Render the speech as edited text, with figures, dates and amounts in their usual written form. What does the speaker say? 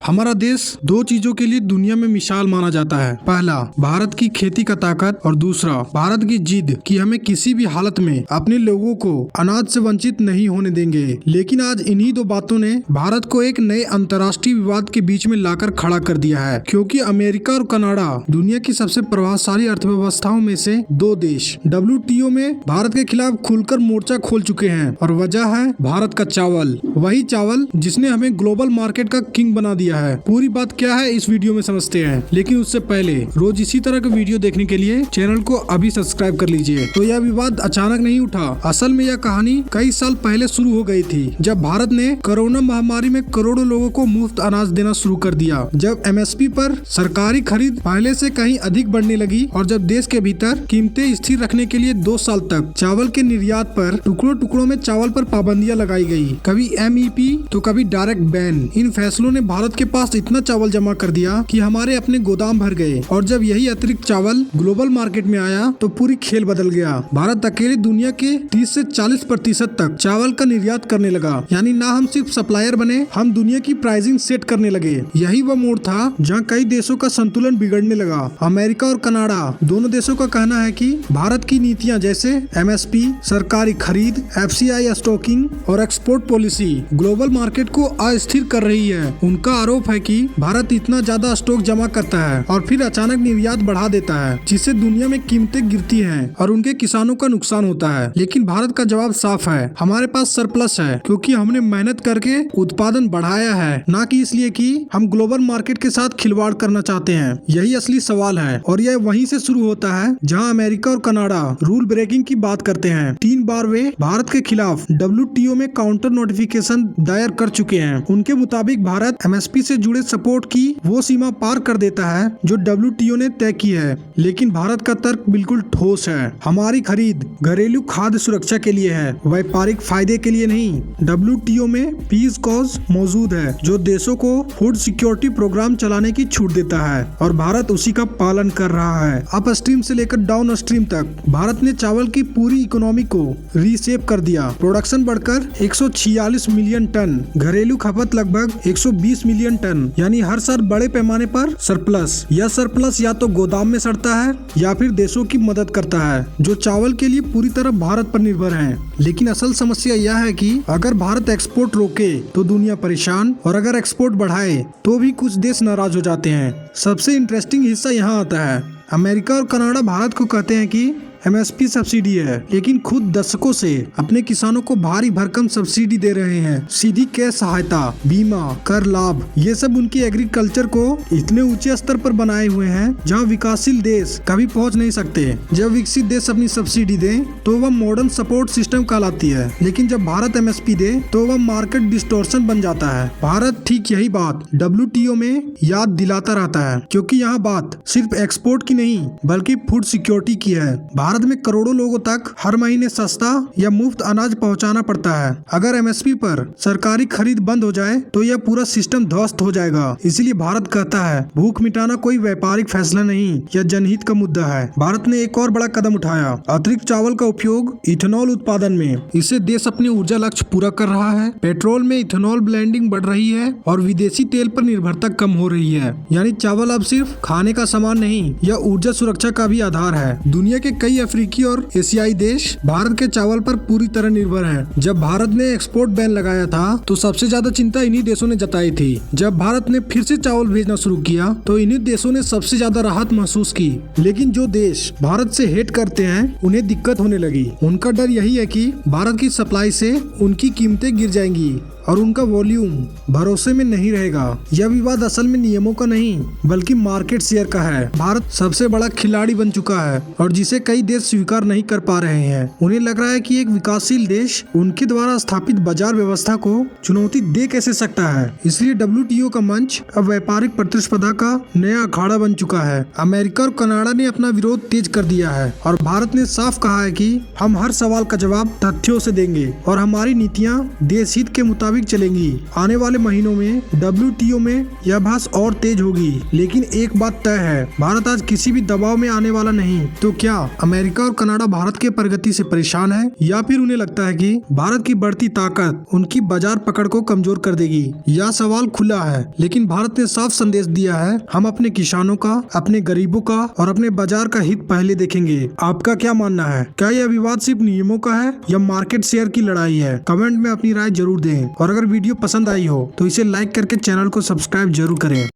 हमारा देश दो चीजों के लिए दुनिया में मिसाल माना जाता है। पहला, भारत की खेती का ताकत और दूसरा, भारत की जिद कि हमें किसी भी हालत में अपने लोगों को अनाज से वंचित नहीं होने देंगे। लेकिन आज इन्हीं दो बातों ने भारत को एक नए अंतर्राष्ट्रीय विवाद के बीच में लाकर खड़ा कर दिया है, क्योंकि अमेरिका और कनाडा दुनिया की सबसे प्रभावशाली अर्थव्यवस्थाओं में से दो देश WTO में भारत के खिलाफ खुलकर मोर्चा खोल चुके हैं। और वजह है भारत का चावल, वही चावल जिसने हमें ग्लोबल मार्केट का किंग बना दिया है। पूरी बात क्या है इस वीडियो में समझते हैं, लेकिन उससे पहले रोज इसी तरह के वीडियो देखने के लिए चैनल को अभी सब्सक्राइब कर लीजिए। तो यह विवाद अचानक नहीं उठा। असल में यह कहानी कई साल पहले शुरू हो गई थी, जब भारत ने कोरोना महामारी में करोड़ों लोगों को मुफ्त अनाज देना शुरू कर दिया। जब MSP पर सरकारी खरीद पहले से कहीं अधिक बढ़ने लगी और जब देश के भीतर कीमतें स्थिर रखने के लिए 2 साल तक चावल के निर्यात पर टुकड़ों टुकड़ों में चावल पर पाबंदियां लगाई गई, कभी MEP तो कभी डायरेक्ट बैन। इन फैसलों ने भारत के पास इतना चावल जमा कर दिया कि हमारे अपने गोदाम भर गए। और जब यही अतिरिक्त चावल ग्लोबल मार्केट में आया तो पूरी खेल बदल गया। भारत अकेले दुनिया के 30 से 40% तक चावल का निर्यात करने लगा। यानी ना हम सिर्फ सप्लायर बने, हम दुनिया की प्राइसिंग सेट करने लगे। यही वह मोड़ था जहाँ कई देशों का संतुलन बिगड़ने लगा। अमेरिका और कनाडा दोनों देशों का कहना है कि भारत की नीतियाँ जैसे MSP, सरकारी खरीद, FCI स्टॉकिंग और एक्सपोर्ट पॉलिसी ग्लोबल मार्केट को अस्थिर कर रही है। उनका आरोप है कि भारत इतना ज्यादा स्टॉक जमा करता है और फिर अचानक निर्यात बढ़ा देता है, जिससे दुनिया में कीमतें गिरती हैं और उनके किसानों का नुकसान होता है। लेकिन भारत का जवाब साफ है, हमारे पास सरप्लस है, क्योंकि हमने मेहनत करके उत्पादन बढ़ाया है, ना कि इसलिए कि हम ग्लोबल मार्केट के साथ खिलवाड़ करना चाहते हैं। यही असली सवाल है और यह वहीं से शुरू होता है जहाँ अमेरिका और कनाडा रूल ब्रेकिंग की बात करते हैं। 3 बार वे भारत के खिलाफ WTO में काउंटर नोटिफिकेशन दायर कर चुके हैं। उनके मुताबिक भारत MSP से जुड़े सपोर्ट की वो सीमा पार कर देता है जो WTO ने तय की है। लेकिन भारत का तर्क बिल्कुल ठोस है, हमारी खरीद घरेलू खाद्य सुरक्षा के लिए है, व्यापारिक फायदे के लिए नहीं। WTO में पीस क्लॉज मौजूद है जो देशों को फूड सिक्योरिटी प्रोग्राम चलाने की छूट देता है और भारत उसी का पालन कर रहा है। अपस्ट्रीम से लेकर डाउन स्ट्रीम तक भारत ने चावल की पूरी इकोनॉमी को रीशेप कर दिया। प्रोडक्शन बढ़कर 146 मिलियन टन, घरेलू खपत लगभग 120 मिलियन टन, यानी हर साल बड़े पैमाने पर सरप्लस। यह सरप्लस या तो गोदाम में सड़ता है या फिर देशों की मदद करता है जो चावल के लिए पूरी तरह भारत पर निर्भर हैं। लेकिन असल समस्या यह है कि अगर भारत एक्सपोर्ट रोके तो दुनिया परेशान, और अगर एक्सपोर्ट बढ़ाए तो भी कुछ देश नाराज हो जाते हैं। सबसे इंटरेस्टिंग हिस्सा यहाँ आता है, अमेरिका और कनाडा भारत को कहते हैं कि MSP सब्सिडी है, लेकिन खुद दशकों से अपने किसानों को भारी भरकम सब्सिडी दे रहे हैं। सीधी कैश सहायता, बीमा, कर लाभ, ये सब उनकी एग्रीकल्चर को इतने ऊंचे स्तर पर बनाए हुए हैं जहां विकासशील देश कभी पहुंच नहीं सकते। जब विकसित देश अपनी सब्सिडी दे तो वह मॉडर्न सपोर्ट सिस्टम कहलाती है, लेकिन जब भारत MSP दे तो वह मार्केट डिस्टॉर्शन बन जाता है। भारत ठीक यही बात WTO में याद दिलाता रहता है, क्योंकि यहाँ बात सिर्फ एक्सपोर्ट की नहीं बल्कि फूड सिक्योरिटी की है। भारत में करोड़ों लोगों तक हर महीने सस्ता या मुफ्त अनाज पहुंचाना पड़ता है। अगर MSP पर सरकारी खरीद बंद हो जाए तो यह पूरा सिस्टम ध्वस्त हो जाएगा। इसलिए भारत कहता है भूख मिटाना कोई व्यापारिक फैसला नहीं, यह जनहित का मुद्दा है। भारत ने एक और बड़ा कदम उठाया, अतिरिक्त चावल का उपयोग इथेनॉल उत्पादन में। इससे देश अपने ऊर्जा लक्ष्य पूरा कर रहा है। पेट्रोल में इथेनॉल ब्लेंडिंग बढ़ रही है और विदेशी तेल पर निर्भरता कम हो रही है। यानी चावल अब सिर्फ खाने का सामान नहीं, यह ऊर्जा सुरक्षा का भी आधार है। दुनिया के कई अफ्रीकी और एशियाई देश भारत के चावल पर पूरी तरह निर्भर हैं। जब भारत ने एक्सपोर्ट बैन लगाया था तो सबसे ज्यादा चिंता इन्हीं देशों ने जताई थी। जब भारत ने फिर से चावल भेजना शुरू किया तो इन्हीं देशों ने सबसे ज्यादा राहत महसूस की। लेकिन जो देश भारत से हेट करते हैं उन्हें दिक्कत होने लगी। उनका डर यही है कि भारत की सप्लाई से उनकी कीमतें गिर जाएंगी और उनका वॉल्यूम भरोसे में नहीं रहेगा। यह विवाद असल में नियमों का नहीं बल्कि मार्केट शेयर का है। भारत सबसे बड़ा खिलाड़ी बन चुका है और जिसे कई देश स्वीकार नहीं कर पा रहे हैं। उन्हें लग रहा है कि एक विकासशील देश उनके द्वारा स्थापित बाजार व्यवस्था को चुनौती दे कैसे सकता है। इसलिए WTO का मंच अब व्यापारिक प्रतिस्पर्धा का नया अखाड़ा बन चुका है। अमेरिका और कनाडा ने अपना विरोध तेज कर दिया है और भारत ने साफ कहा है कि हम हर सवाल का जवाब तथ्यों से देंगे और हमारी नीतियाँ देश हित के मुताबिक मुताबिक चलेंगी। आने वाले महीनों में WTO में यह बहस और तेज होगी, लेकिन एक बात तय है, भारत आज किसी भी दबाव में आने वाला नहीं। तो क्या अमेरिका और कनाडा भारत के प्रगति से परेशान है, या फिर उन्हें लगता है कि भारत की बढ़ती ताकत उनकी बाजार पकड़ को कमजोर कर देगी? यह सवाल खुला है, लेकिन भारत ने साफ संदेश दिया है, हम अपने किसानों का, अपने गरीबों का और अपने बाजार का हित पहले देखेंगे। आपका क्या मानना है? क्या यह विवाद सिर्फ नियमों का है या मार्केट शेयर की लड़ाई है? कमेंट में अपनी राय जरूर दें और अगर वीडियो पसंद आई हो तो इसे लाइक करके चैनल को सब्सक्राइब जरूर करें।